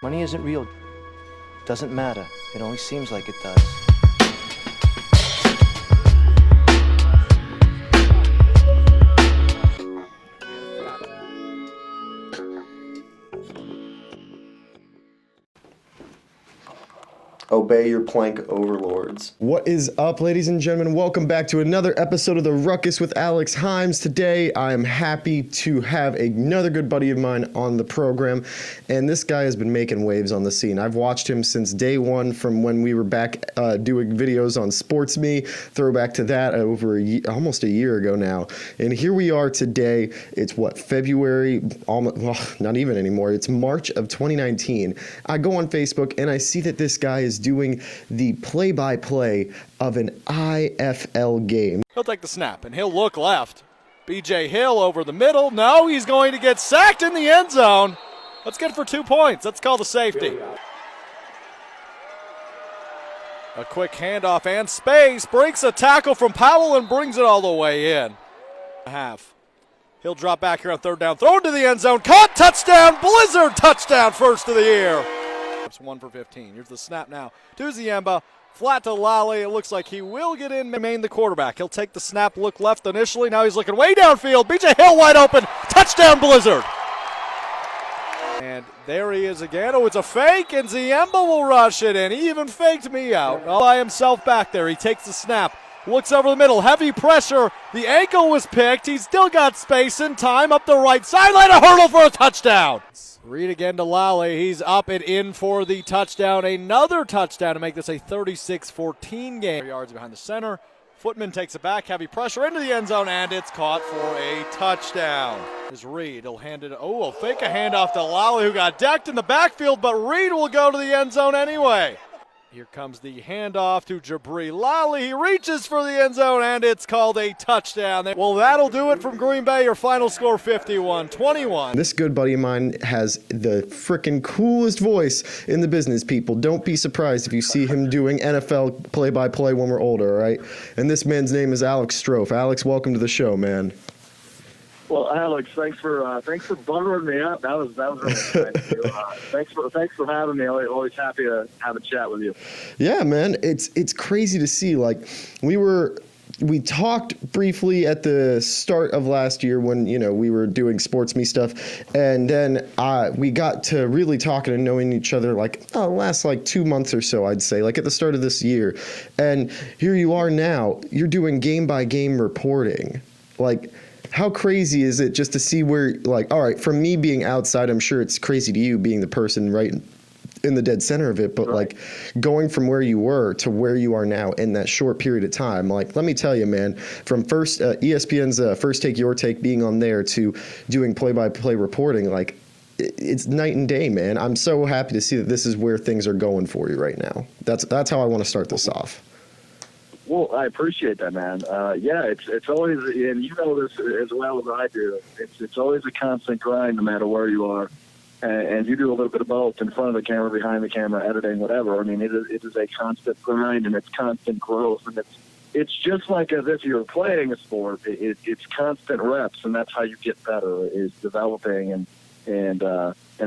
Money isn't real. Doesn't matter. It only seems like it does. Obey your plank overlords. What is up, ladies and gentlemen? Welcome back to another episode of the Ruckus with Alex Himes. Today, I am happy to have another good buddy of mine on the program, and this guy has been making waves on the scene. I've watched him since day one, from when we were back doing videos on Sports Me, throwback to that over almost a year ago now. And here we are today. It's February, almost, well, not even anymore. It's March of 2019. I go on Facebook and I see that this guy is doing the play-by-play of an IFL game. He'll take the snap, and he'll look left. B.J. Hill over the middle. No, he's going to get sacked in the end zone. That's good for 2 points. Let's call the safety. A quick handoff and space. Breaks a tackle from Powell and brings it all the way in. He'll drop back here on third down. Thrown to the end zone. Caught. Touchdown. Blizzard touchdown. First of the year. 1 for 15. Here's the snap now to Ziemba. Flat to Lally. It looks like he will get in, remain the quarterback. He'll take the snap, look left initially. Now he's looking way downfield. B.J. Hill wide open. Touchdown, Blizzard. And there he is again. Oh, it's a fake, and Ziemba will rush it in. He even faked me out. All by himself back there. He takes the snap. Looks over the middle. Heavy pressure. The ankle was picked. He's still got space and time up the right sideline. A hurdle for a touchdown. Read again to Lally. He's up and in for the touchdown. Another touchdown to make this a 36-14 game. 3 yards behind the center. Footman takes it back. Heavy pressure into the end zone, and it's caught for a touchdown. Here's Reed. He'll hand it. Oh, he'll fake a handoff to Lally, who got decked in the backfield, but Reed will go to the end zone anyway. Here comes the handoff to Jabri Lally. He reaches for the end zone, and it's called a touchdown. Well, that'll do it from Green Bay. Your final score, 51-21. This good buddy of mine has the freaking coolest voice in the business, people. Don't be surprised if you see him doing NFL play-by-play when we're older, all right? And this man's name is Alex Strouf. Alex, welcome to the show, man. Well, Alex, thanks for buttering me up. That was really nice. Thanks for having me. Always happy to have a chat with you. Yeah, man, it's crazy to see. Like we talked briefly at the start of last year when we were doing Sports Me stuff, and then we got to really talking and knowing each other last 2 months or so, I'd say, at the start of this year. And here you are now. You're doing game by game reporting, How crazy is it just to see where, all right, from me being outside, I'm sure it's crazy to you being the person right in the dead center of it, but right. Going from where you were to where you are now in that short period of time, let me tell you, man, from first ESPN's First Take Your Take being on there to doing play-by-play reporting, it's night and day, man. I'm so happy to see that this is where things are going for you right now. That's how I want to start this off. Well, I appreciate that, man. Yeah, it's always, and you know this as well as I do. It's always a constant grind, no matter where you are, and you do a little bit of both, in front of the camera, behind the camera, editing, whatever. I mean, it is a constant grind, and it's constant growth, and it's just like as if you're playing a sport. It's constant reps, and that's how you get better, is developing and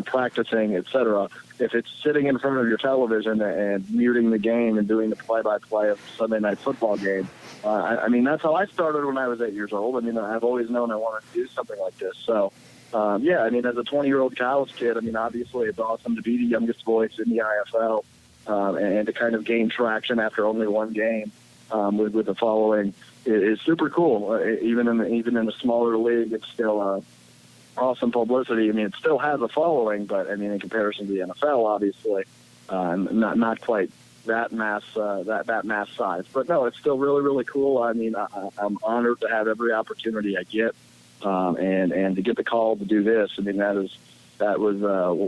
practicing, etc. If it's sitting in front of your television and muting the game and doing the play-by-play of a Sunday night football game, I mean, that's how I started when I was 8 years old. I mean, I've always known I wanted to do something like this. So, yeah, I mean, as a 20-year-old college kid, I mean, obviously it's awesome to be the youngest voice in the IFL and to kind of gain traction after only one game with the following is super cool. Even in a smaller league, it's still awesome publicity. I mean, it still has a following, but I mean, in comparison to the NFL, obviously, not quite that mass size. But no, it's still really, really cool. I mean, I'm honored to have every opportunity I get, and to get the call to do this. I mean, that was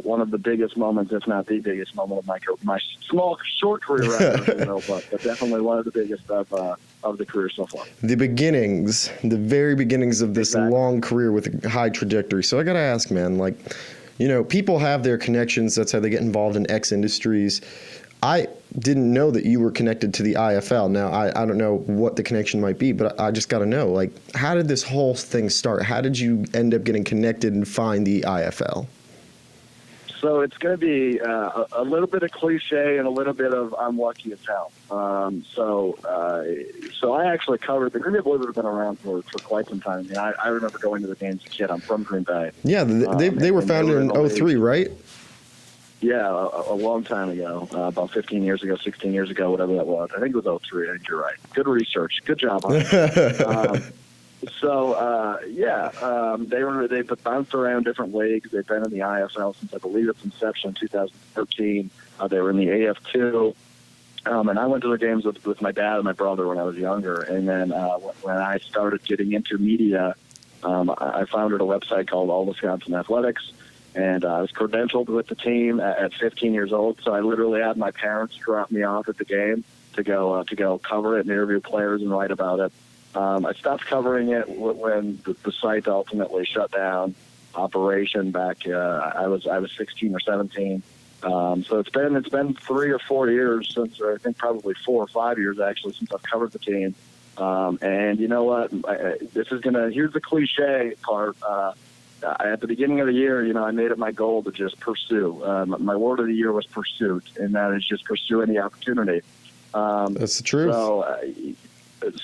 one of the biggest moments, if not the biggest moment of my short career, rather, but definitely one of the biggest of the career so far. The very beginnings of this long career with a high trajectory. So I got to ask, man, people have their connections. That's how they get involved in X industries. I didn't know that you were connected to the IFL. Now, I don't know what the connection might be, but I just got to know, how did this whole thing start? How did you end up getting connected and find the IFL? So it's going to be a little bit of cliche and a little bit of I'm lucky as hell. So I actually covered the Green Bay Blizzard have been around for quite some time. I mean, I remember going to the games as a kid. I'm from Green Bay. Yeah, they were founded in 03, right? Yeah, a long time ago, about 15 years ago, 16 years ago, whatever that was. I think it was 03. I think you're right. Good research. Good job on it. They've bounced around different leagues. They've been in the IFL since I believe its inception in 2013. They were in the AF2. And I went to the games with my dad and my brother when I was younger. And then when I started getting into media, I founded a website called All Wisconsin Athletics. And I was credentialed with the team at 15 years old. So I literally had my parents drop me off at the game to go cover it and interview players and write about it. I stopped covering it when the site ultimately shut down operation back. I was 16 or 17. So it's been 3 or 4 years since, or I think probably 4 or 5 years actually, since I've covered the team. And you know what? Here's the cliche part. At the beginning of the year, I made it my goal to just pursue. My word of the year was pursuit, and that is just pursue any opportunity. That's the truth.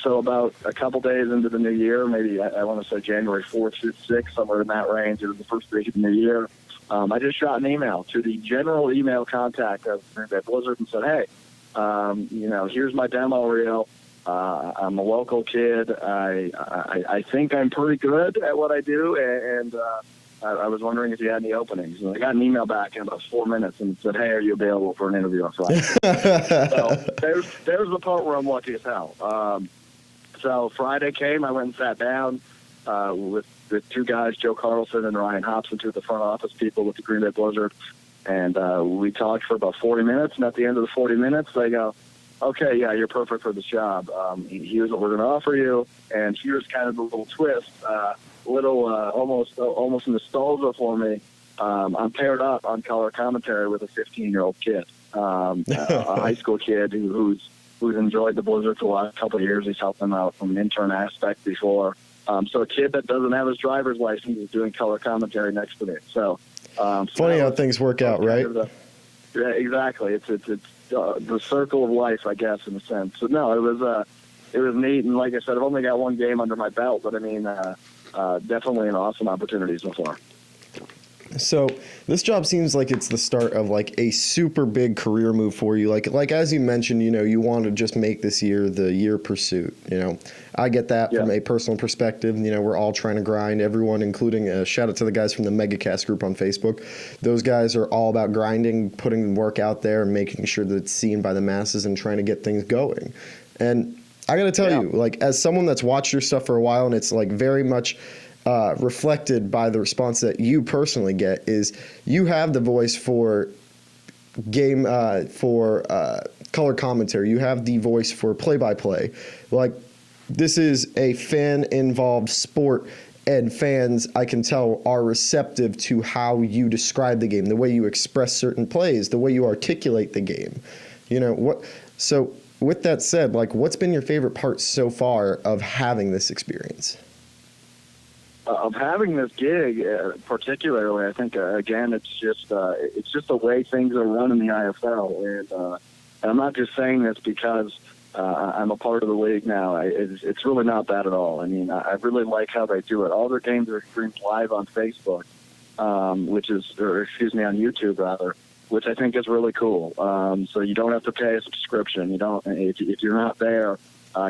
So about a couple days into the new year, maybe I want to say January 4th through 6th, somewhere in that range. It was the first week of the new year. I just shot an email to the general email contact of Blizzard and said, hey, here's my demo reel. I'm a local kid. I think I'm pretty good at what I do, and I was wondering if you had any openings. And I got an email back in about 4 minutes and said, hey, are you available for an interview on Friday? So there's the part where I'm lucky as hell. So Friday came, I went and sat down with the two guys, Joe Carlson and Ryan Hobson, two of the front office people with the Green Bay Blizzard. And we talked for about 40 minutes. And at the end of the 40 minutes, they go, okay, yeah, you're perfect for this job. Here's what we're going to offer you. And here's kind of the little twist, almost nostalgia for me. I'm paired up on color commentary with a 15-year-old kid, a high school kid who's enjoyed the Blizzard for the last couple of years. He's helped them out from an intern aspect before. So a kid that doesn't have his driver's license is doing color commentary next to me. So funny how things work out, right? Yeah, exactly. It's the circle of life, I guess, in a sense. So no, it was neat, and like I said, I've only got one game under my belt, but I mean, definitely an awesome opportunity so far. So this job seems like it's the start of like a super big career move for you. Like as you mentioned, you want to just make this year the year pursuit. I get that from a personal perspective. We're all trying to grind. Everyone, including a shout out to the guys from the MegaCast group on Facebook. Those guys are all about grinding, putting work out there, and making sure that it's seen by the masses and trying to get things going. And I got to tell you, like as someone that's watched your stuff for a while, and it's like very much reflected by the response that you personally get, is you have the voice for game for color commentary. You have the voice for play-by-play. Like this is a fan-involved sport, and fans, I can tell, are receptive to how you describe the game, the way you express certain plays, the way you articulate the game. So with that said, like what's been your favorite part so far of having this experience? Of having this gig, particularly, I think again, it's just the way things are run in the IFL, and I'm not just saying this because I'm a part of the league now. It's really not that at all. I mean, I really like how they do it. All their games are streamed live on Facebook, on YouTube rather, which I think is really cool. So you don't have to pay a subscription. You don't if you're not there.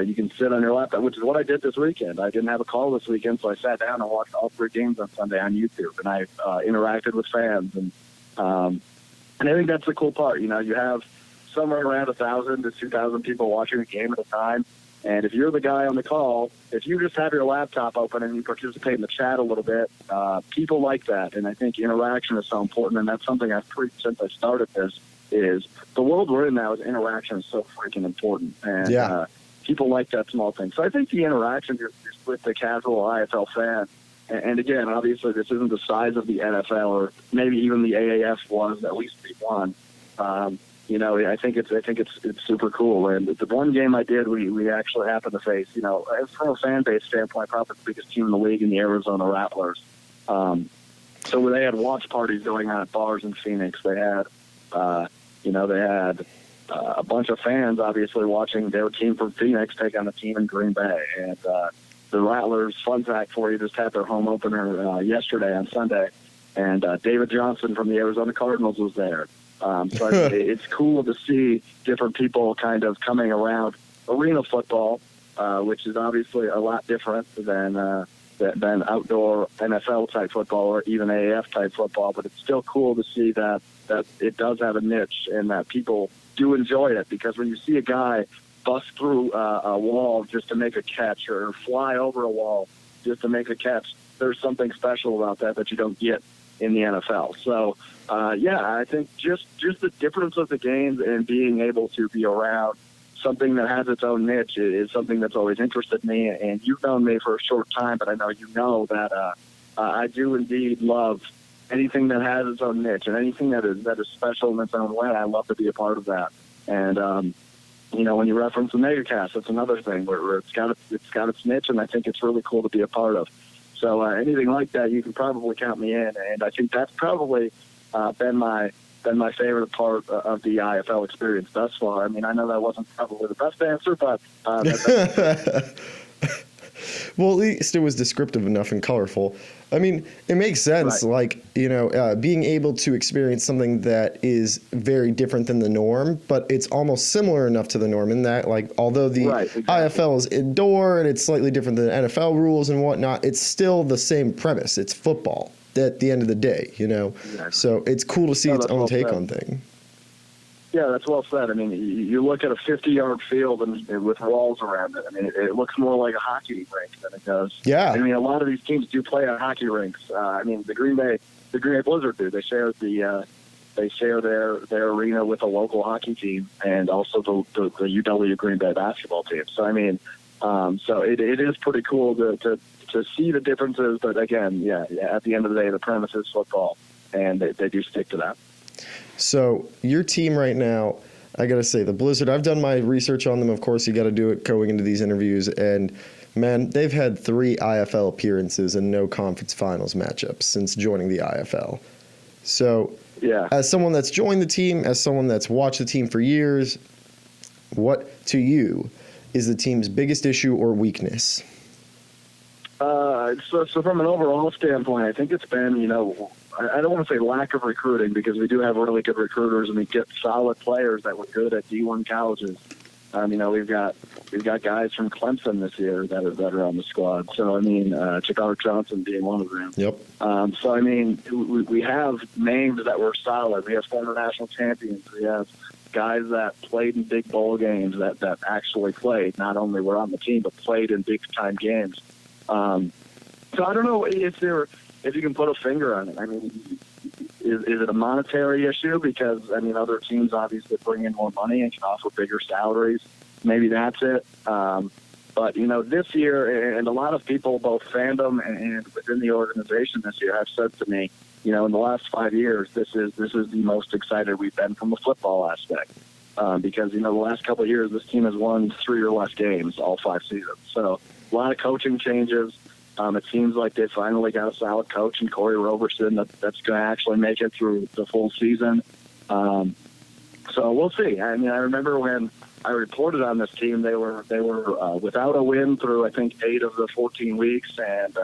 You can sit on your laptop, which is what I did this weekend. I didn't have a call this weekend, so I sat down and watched all 3 games on Sunday on YouTube, and I interacted with fans. And I think that's the cool part. You have somewhere around 1,000 to 2,000 people watching a game at a time, and if you're the guy on the call, if you just have your laptop open and you participate in the chat a little bit, people like that. And I think interaction is so important, and that's something I've preached since I started this, is the world we're in now is interaction is so freaking important. And people like that small thing. So I think the interaction just with the casual IFL fan, and again, obviously this isn't the size of the NFL or maybe even the AAF was that we won. I think it's super cool. And the one game I did, we actually happened to face, from a fan base standpoint, probably the biggest team in the league in the Arizona Rattlers. So they had watch parties going on at bars in Phoenix. They had, they had a bunch of fans obviously watching their team from Phoenix take on a team in Green Bay. And the Rattlers, fun fact for you, just had their home opener yesterday on Sunday. And David Johnson from the Arizona Cardinals was there. So it's cool to see different people kind of coming around arena football, which is obviously a lot different than outdoor NFL type football or even AAF type football. But it's still cool to see that it does have a niche and that people do enjoy it, because when you see a guy bust through a wall just to make a catch or fly over a wall just to make a catch, there's something special about that you don't get in the NFL. So, I think just the difference of the games and being able to be around something that has its own niche is something that's always interested me. And you've known me for a short time, but I know you know that I do indeed love anything that has its own niche and anything that is special in its own way. I love to be a part of that. And when you reference the MegaCast, that's another thing where it's got its niche, and I think it's really cool to be a part of. So anything like that, you can probably count me in, and I think that's probably been my favorite part of the IFL experience thus far. I mean, I know that wasn't probably the best answer, but well, at least it was descriptive enough and colorful. I mean, it makes sense, right. Being able to experience something that is very different than the norm, but it's almost similar enough to the norm in that, although the IFL is indoor and it's slightly different than NFL rules and whatnot, it's still the same premise. It's football at the end of the day, Exactly. So it's cool to see its own take on things. Yeah, that's well said. I mean, you look at a 50-yard field and with walls around it. I mean, it looks more like a hockey rink than it does. Yeah. I mean, a lot of these teams do play on hockey rinks. The Green Bay Blizzard do. They share their arena with a local hockey team and also the UW Green Bay basketball team. So I mean, it is pretty cool to see the differences. But again, at the end of the day, the premise is football, and they do stick to that. So your team right now, I got to say, the Blizzard, I've done my research on them. Of course, you got to do it going into these interviews. And, man, they've had 3 IFL appearances and no conference finals matchups since joining the IFL. So as someone that's joined the team, as someone that's watched the team for years, what, to you, is the team's biggest issue or weakness? So from an overall standpoint, I think it's been, I don't want to say lack of recruiting, because we do have really good recruiters and we get solid players that were good at D1 colleges. We've got guys from Clemson this year that are on the squad. So I mean, Chikar Johnson being one of them. Yep. So I mean, we have names that were solid. We have former national champions. We have guys that played in big bowl games that actually played. Not only were on the team, but played in big time games. So I don't know if you can put a finger on it. I mean, is it a monetary issue? Because, I mean, other teams obviously bring in more money and can offer bigger salaries. Maybe that's it. But, this year, and a lot of people, both fandom and within the organization this year, have said to me, in the last 5 years, this is the most excited we've been from a football aspect. Because, the last couple of years, this team has won 3 or less games all 5 seasons. So a lot of coaching changes. It seems like they finally got a solid coach in Corey Roberson that's going to actually make it through the full season. So we'll see. I mean, I remember when I reported on this team, they were without a win through, I think, 8 of the 14 weeks, and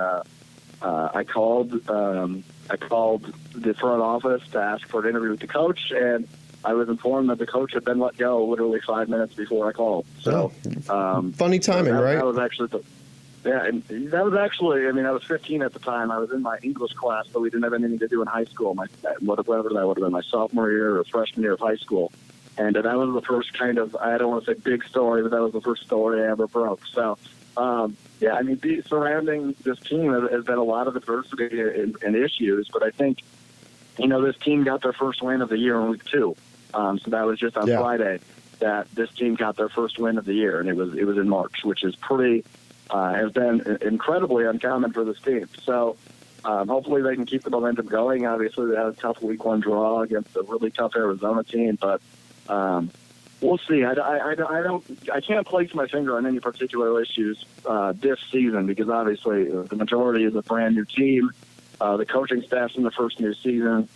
I called the front office to ask for an interview with the coach, and I was informed that the coach had been let go literally 5 minutes before I called. So funny timing, right? That was actually and that was actually, I mean, I was 15 at the time. I was in my English class, but we didn't have anything to do in high school. Whatever that would have been, my sophomore year or freshman year of high school. And that was the first kind of, I don't want to say big story, but that was the first story I ever broke. So, I mean, surrounding this team has been a lot of adversity and issues, but I think, this team got their first win of the year in week 2. So that was just on Friday that this team got their first win of the year, and it was in March, which is has been incredibly uncommon for this team. So hopefully they can keep the momentum going. Obviously, they had a tough week 1 draw against a really tough Arizona team, but we'll see. I can't place my finger on any particular issues this season, because obviously the majority is a brand new team. The coaching staff's in the first new season.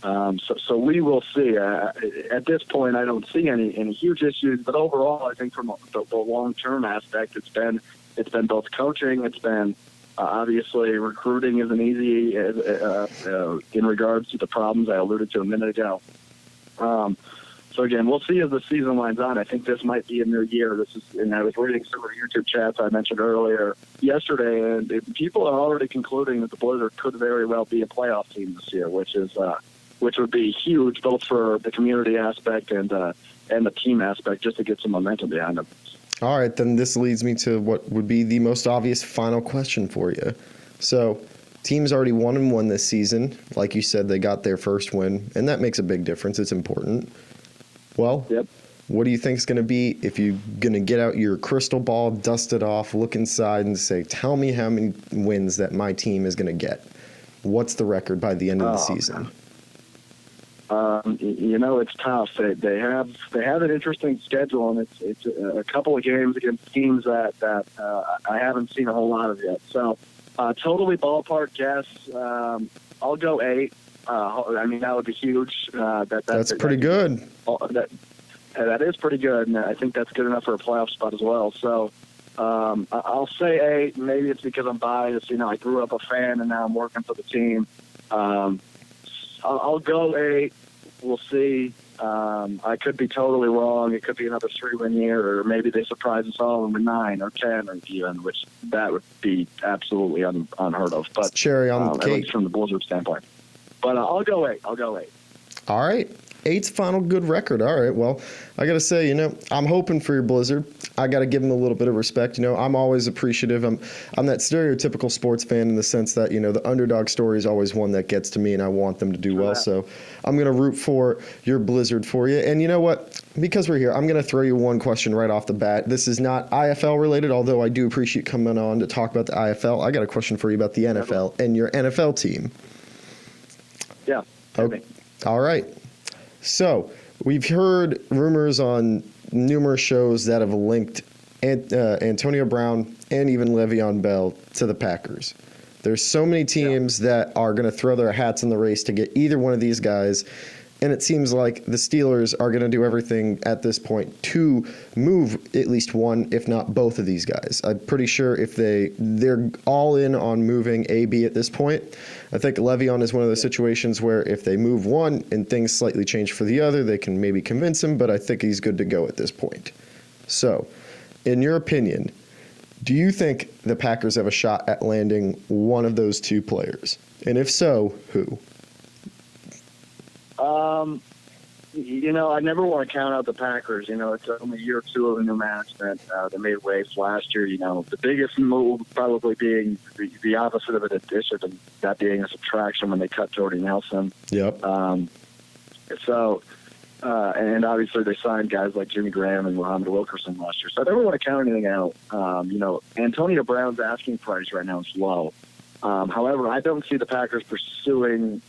So we will see. At this point, I don't see any huge issues, but overall, I think from the long-term aspect, it's been both coaching. It's been obviously recruiting isn't easy in regards to the problems I alluded to a minute ago. So again, we'll see as the season winds on. I think this might be a new year. And I was reading some of the YouTube chats I mentioned earlier yesterday, and people are already concluding that the Blizzard could very well be a playoff team this year, which would be huge both for the community aspect and the team aspect, just to get some momentum behind them. All right, then this leads me to what would be the most obvious final question for you. So, team's already 1-1 this season. Like you said, they got their first win, and that makes a big difference. It's important. Well, yep. What do you think is going to be if you're going to get out your crystal ball, dust it off, look inside, and say, tell me how many wins that my team is going to get? What's the record by the end of the season? It's tough. They have an interesting schedule, and it's a couple of games against teams that I haven't seen a whole lot of yet. So, totally ballpark guess. I'll go 8. That would be huge. That's pretty good. That is pretty good, and I think that's good enough for a playoff spot as well. So I'll say 8. Maybe it's because I'm biased. I grew up a fan, and now I'm working for the team. I'll go 8. We'll see. I could be totally wrong. It could be another 3-win year, or maybe they surprise us all and win 9 or 10 or even, which that would be absolutely unheard of. But it's cherry on the cake, at least from the Blizzard standpoint. But I'll go 8. All right. 8's final good record. All right. Well, I got to say, I'm hoping for your Blizzard. I got to give them a little bit of respect. I'm always appreciative. I'm that stereotypical sports fan in the sense that, the underdog story is always one that gets to me, and I want them to do well. So I'm going to root for your Blizzard for you. And you know what? Because we're here, I'm going to throw you one question right off the bat. This is not IFL related, although I do appreciate coming on to talk about the IFL. I got a question for you about the NFL and your NFL team. Yeah. Okay. All right. So we've heard rumors on numerous shows that have linked Antonio Brown and even Le'Veon Bell to the Packers. There's so many teams that are going to throw their hats in the race to get either one of these guys, and it seems like the Steelers are going to do everything at this point to move at least one, if not both of these guys. I'm pretty sure if they're all in on moving AB at this point. I think Le'Veon is one of those situations where if they move one and things slightly change for the other, they can maybe convince him, but I think he's good to go at this point. So, in your opinion, do you think the Packers have a shot at landing one of those two players? And if so, who? I never want to count out the Packers. It's only year 2 of a new management. They made waves last year. The biggest move probably being the opposite of an addition, and that being a subtraction when they cut Jordy Nelson. Yep. And obviously they signed guys like Jimmy Graham and Muhammad Wilkerson last year. So I never want to count anything out. Antonio Brown's asking price right now is low. However, I don't see the Packers pursuing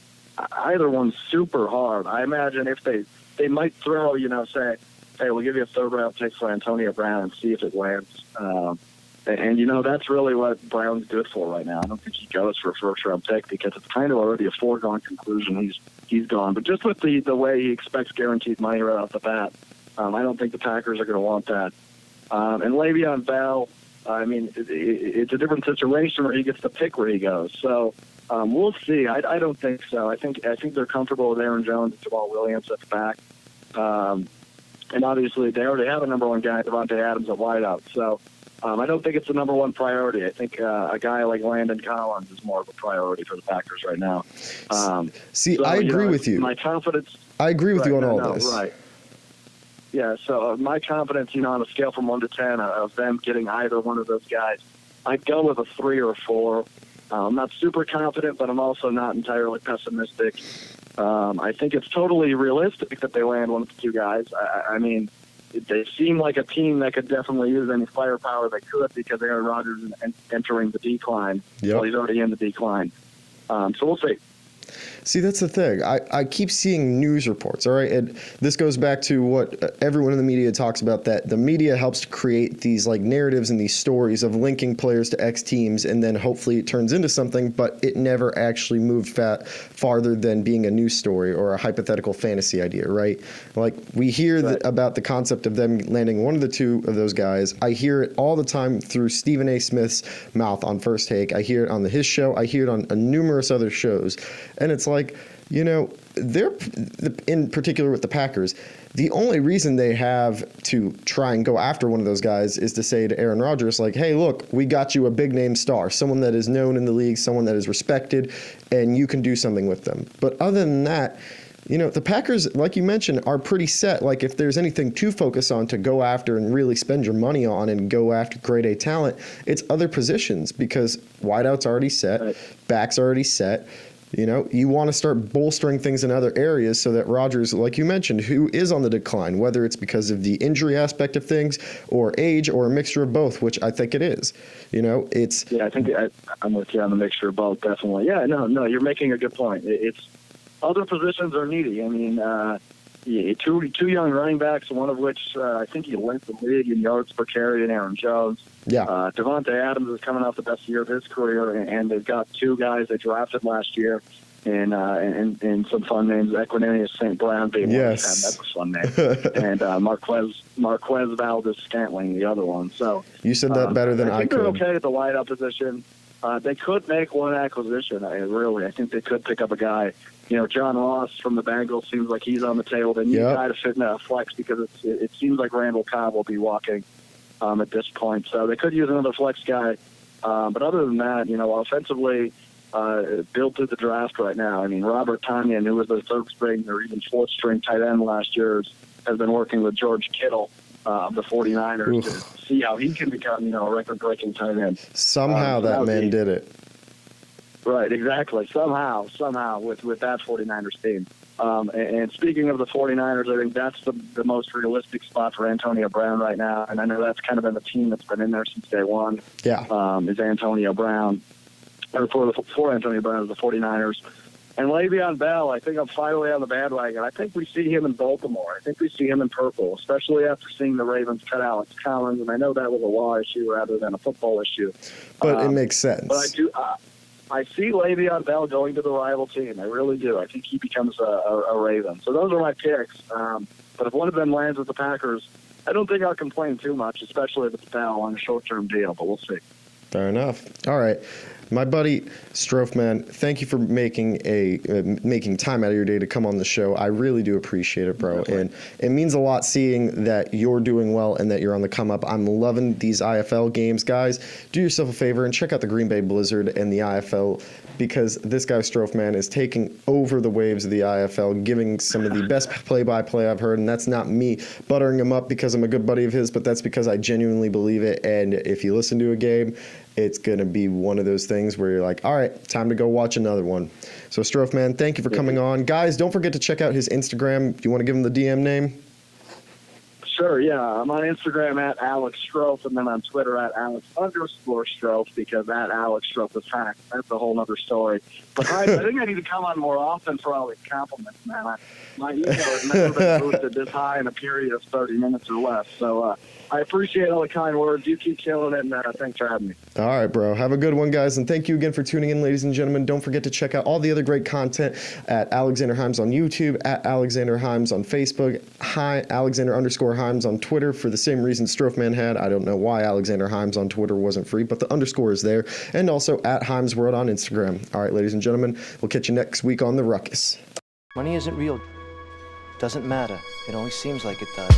either one super hard. I imagine if they might throw, say, hey, we'll give you a 3rd-round pick for Antonio Brown and see if it lands. And that's really what Brown's good for right now. I don't think he goes for a 1st-round pick because it's kind of already a foregone conclusion he's gone. But just with the way he expects guaranteed money right off the bat, I don't think the Packers are going to want that. And Le'Veon Bell, it's a different situation where he gets to pick where he goes. So we'll see. I don't think so. I think they're comfortable with Aaron Jones and Jamal Williams at the back. And obviously they already have a number 1 guy, Devontae Adams, at wideout. So I don't think it's the number 1 priority. I think a guy like Landon Collins is more of a priority for the Packers right now. I agree with you. My confidence. I agree with you on all this. Right. Yeah, so my confidence, on a scale from 1 to 10 of them getting either one of those guys, I'd go with a 3 or a 4. I'm not super confident, but I'm also not entirely pessimistic. I think it's totally realistic that they land one of the 2 guys. They seem like a team that could definitely use any firepower they could because Aaron Rodgers is entering the decline. Yep. Well, he's already in the decline. So we'll see. See, that's the thing. I keep seeing news reports, all right? And this goes back to what everyone in the media talks about, that the media helps to create these like narratives and these stories of linking players to X teams, and then hopefully it turns into something, but it never actually moved farther than being a news story or a hypothetical fantasy idea, right? Like, we hear about the concept of them landing one of the two of those guys. I hear it all the time through Stephen A. Smith's mouth on First Take. I hear it on his show. I hear it on numerous other shows. And it's like, you know, they're, in particular with the Packers, the only reason they have to try and go after one of those guys is to say to Aaron Rodgers, like, hey, look, we got you a big name star, someone that is known in the league, someone that is respected, and you can do something with them. But other than that, you know, the Packers, like you mentioned, are pretty set. Like, if there's anything to focus on, to go after and really spend your money on and go after grade A talent, it's other positions, because wideout's already set, back's already set. You know, you want to start bolstering things in other areas so that Rodgers, like you mentioned, who is on the decline, whether it's because of the injury aspect of things or age or a mixture of both, which I think it is. You know, it's... Yeah, I think I'm with you on the mixture of both, definitely. Yeah, no, you're making a good point. It's other positions are needy. I mean, two young running backs, one of which I think he led the league in yards per carry, and Aaron Jones. Yeah. Devontae Adams is coming off the best year of his career, and they've got two guys they drafted last year, and some fun names, Equinemius St. Brown being one of them. That's a fun name. And Marquez Valdez-Scantling, the other one. So you said that better than I think could. They're okay at the wideout position. They could make one acquisition. I think they could pick up a guy. You know, John Ross from the Bengals seems like he's on the table. They need a guy to fit in a flex, because it seems like Randall Cobb will be walking at this point. So they could use another flex guy. But other than that, you know, offensively, built through the draft right now. I mean, Robert Tonyan, who was the third string or even fourth string tight end last year, has been working with George Kittle of the 49ers to see how he can become, you know, a record-breaking tight end. Somehow that man did it. Right, exactly. Somehow, with that 49ers team. And speaking of the 49ers, I think that's the most realistic spot for Antonio Brown right now. And I know that's kind of been the team that's been in there since day one. Yeah. Is Antonio Brown. Or for Antonio Brown is the 49ers. And Le'Veon Bell, I think I'm finally on the bandwagon. I think we see him in Baltimore. I think we see him in purple, especially after seeing the Ravens cut Alex Collins. And I know that was a law issue rather than a football issue. But it makes sense. But I see Le'Veon Bell going to the rival team. I really do. I think he becomes a Raven. So those are my picks. But if one of them lands with the Packers, I don't think I'll complain too much, especially if it's Bell on a short-term deal. But we'll see. Fair enough. All right. My buddy Strouf, man, thank you for making time out of your day to come on the show. I really do appreciate it, bro. Definitely. And it means a lot seeing that you're doing well and that you're on the come up. I'm loving these IFL games, guys. Do yourself a favor and check out the Green Bay Blizzard and the IFL, because this guy Strouf, man, is taking over the waves of the IFL, giving some of the best play-by-play I've heard. And that's not me buttering him up because I'm a good buddy of his, but that's because I genuinely believe it. And if you listen to a game, it's going to be one of those things where you're like, all right, time to go watch another one. So, Strouf, man, thank you for coming on. Guys, don't forget to check out his Instagram. Do you want to give him the DM name? Sure, yeah. I'm on Instagram at Alex Strouf, and then on Twitter at Alex_Strouf, because at Alex Strouf is hacked. That's a whole other story. But I think I need to come on more often for all these compliments, man. My ego has never been boosted this high in a period of 30 minutes or less. So I appreciate all the kind words. You keep killing it, and thanks for having me. All right, bro. Have a good one, guys. And thank you again for tuning in, ladies and gentlemen. Don't forget to check out all the other great content at Alexander Himes on YouTube, at Alexander Himes on Facebook, Alexander_Himes on Twitter for the same reason Stroufman had. I don't know why Alexander Himes on Twitter wasn't free, but the underscore is there. And also at Himes World on Instagram. All right, ladies and gentlemen, we'll catch you next week on The Ruckus. Money isn't real. Doesn't matter. It only seems like it does.